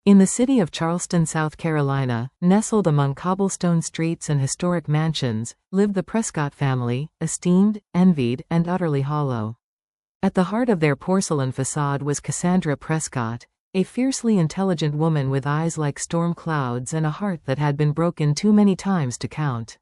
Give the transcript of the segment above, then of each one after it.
In the city of Charleston, South Carolina, nestled among cobblestone streets and historic mansions, lived the Prescott family, esteemed, envied, and utterly hollow. At the heart of their porcelain facade was Cassandra Prescott, a fiercely intelligent woman with eyes like storm clouds and a heart that had been broken too many times to count.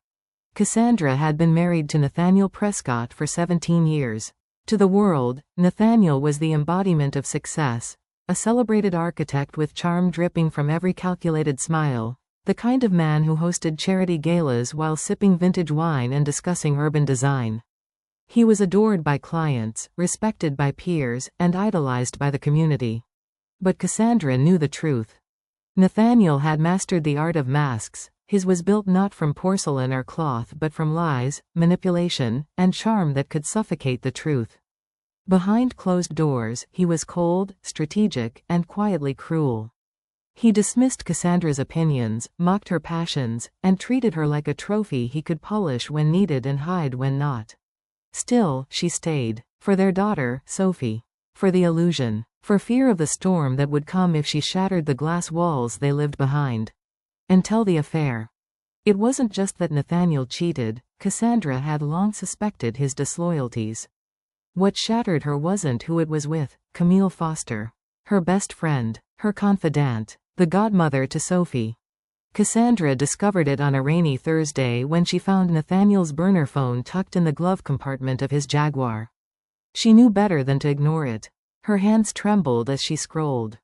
Cassandra had been married to Nathaniel Prescott for 17 years. To the world, Nathaniel was the embodiment of success, a celebrated architect with charm dripping from every calculated smile, the kind of man who hosted charity galas while sipping vintage wine and discussing urban design. He was adored by clients, respected by peers, and idolized by the community. But Cassandra knew the truth. Nathaniel had mastered the art of masks. His was built not from porcelain or cloth but from lies, manipulation, and charm that could suffocate the truth. Behind closed doors, he was cold, strategic, and quietly cruel. He dismissed Cassandra's opinions, mocked her passions, and treated her like a trophy he could polish when needed and hide when not. Still, she stayed. For their daughter, Sophie. For the illusion. For fear of the storm that would come if she shattered the glass walls they lived behind. Until the affair. It wasn't just that Nathaniel cheated, Cassandra had long suspected his disloyalties. What shattered her wasn't who it was with, Camille Foster. Her best friend, her confidant, the godmother to Sophie. Cassandra discovered it on a rainy Thursday when she found Nathaniel's burner phone tucked in the glove compartment of his Jaguar. She knew better than to ignore it. Her hands trembled as she scrolled.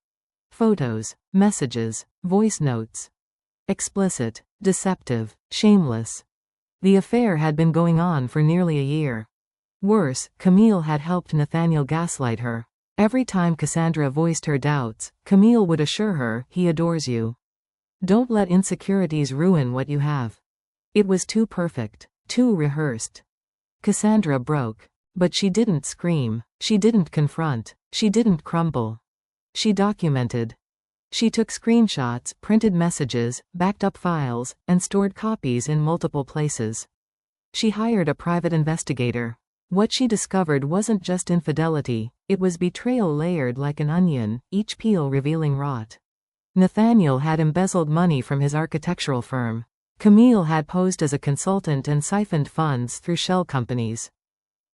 Photos, messages, voice notes. Explicit, deceptive, shameless. The affair had been going on for nearly a year. Worse, Camille had helped Nathaniel gaslight her. Every time Cassandra voiced her doubts, Camille would assure her, "He adores you. Don't let insecurities ruin what you have." It was too perfect, too rehearsed. Cassandra broke. But she didn't scream. She didn't confront. She didn't crumble. She documented. She took screenshots, printed messages, backed up files, and stored copies in multiple places. She hired a private investigator. What she discovered wasn't just infidelity, it was betrayal layered like an onion, each peel revealing rot. Nathaniel had embezzled money from his architectural firm. Camille had posed as a consultant and siphoned funds through shell companies.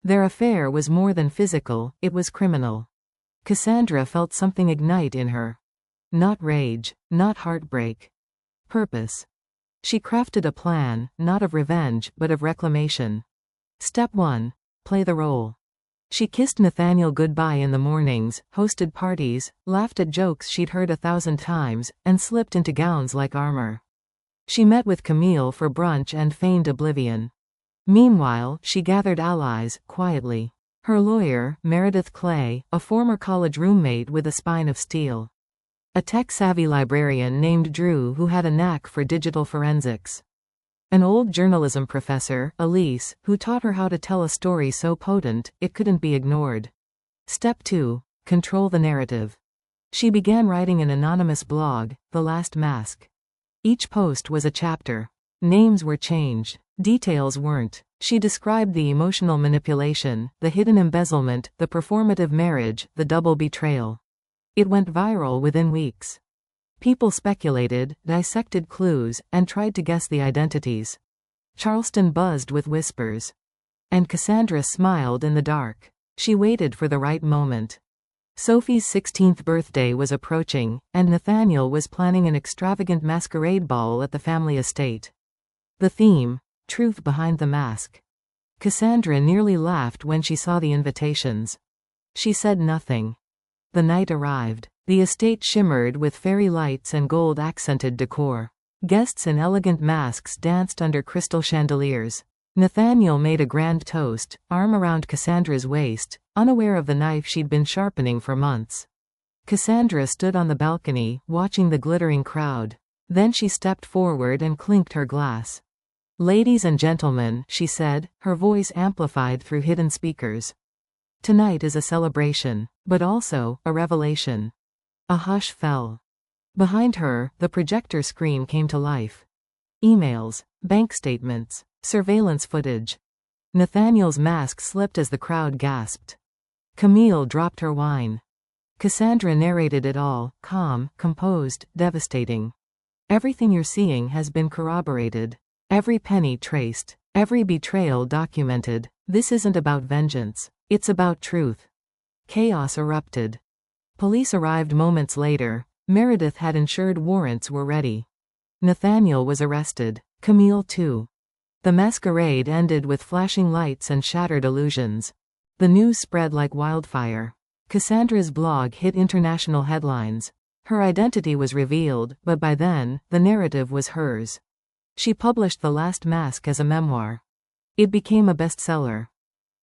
Their affair was more than physical, it was criminal. Cassandra felt something ignite in her. Not rage, not heartbreak. Purpose. She crafted a plan, not of revenge, but of reclamation. Step 1. Play the role. She kissed Nathaniel goodbye in the mornings, hosted parties, laughed at jokes she'd heard 1,000 times, and slipped into gowns like armor. She met with Camille for brunch and feigned oblivion. Meanwhile, she gathered allies, quietly. Her lawyer, Meredith Clay, a former college roommate with a spine of steel. A tech-savvy librarian named Drew who had a knack for digital forensics. An old journalism professor, Elise, who taught her how to tell a story so potent, it couldn't be ignored. Step 2. Control the narrative. She began writing an anonymous blog, The Last Mask. Each post was a chapter. Names were changed. Details weren't. She described the emotional manipulation, the hidden embezzlement, the performative marriage, the double betrayal. It went viral within weeks. People speculated, dissected clues, and tried to guess the identities. Charleston buzzed with whispers. And Cassandra smiled in the dark. She waited for the right moment. Sophie's 16th birthday was approaching, and Nathaniel was planning an extravagant masquerade ball at the family estate. The theme: truth behind the mask. Cassandra nearly laughed when she saw the invitations. She said nothing. The night arrived. The estate shimmered with fairy lights and gold-accented decor. Guests in elegant masks danced under crystal chandeliers. Nathaniel made a grand toast, arm around Cassandra's waist, unaware of the knife she'd been sharpening for months. Cassandra stood on the balcony, watching the glittering crowd. Then she stepped forward and clinked her glass. "Ladies and gentlemen," she said, her voice amplified through hidden speakers. "Tonight is a celebration, but also a revelation." A hush fell. Behind her, the projector screen came to life. Emails, bank statements, surveillance footage. Nathaniel's mask slipped as the crowd gasped. Camille dropped her wine. Cassandra narrated it all, calm, composed, devastating. Everything you're seeing has been corroborated. Every penny traced. Every betrayal documented. This isn't about vengeance. It's about truth. Chaos erupted. Police arrived moments later. Meredith had ensured warrants were ready. Nathaniel was arrested. Camille too. The masquerade ended with flashing lights and shattered illusions. The news spread like wildfire. Cassandra's blog hit international headlines. Her identity was revealed, but by then, the narrative was hers. She published The Last Mask as a memoir. It became a bestseller.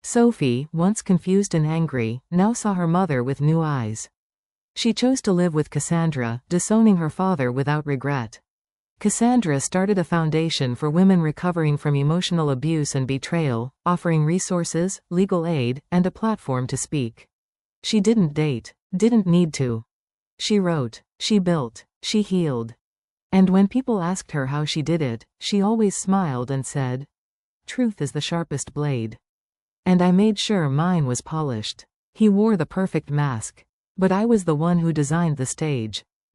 Sophie, once confused and angry, now saw her mother with new eyes. She chose to live with Cassandra, disowning her father without regret. Cassandra started a foundation for women recovering from emotional abuse and betrayal, offering resources, legal aid, and a platform to speak. She didn't date, didn't need to. She wrote, she built, she healed. And when people asked her how she did it, she always smiled and said, "Truth is the sharpest blade." And I made sure mine was polished. He wore the perfect mask. But I was the one who designed the stage.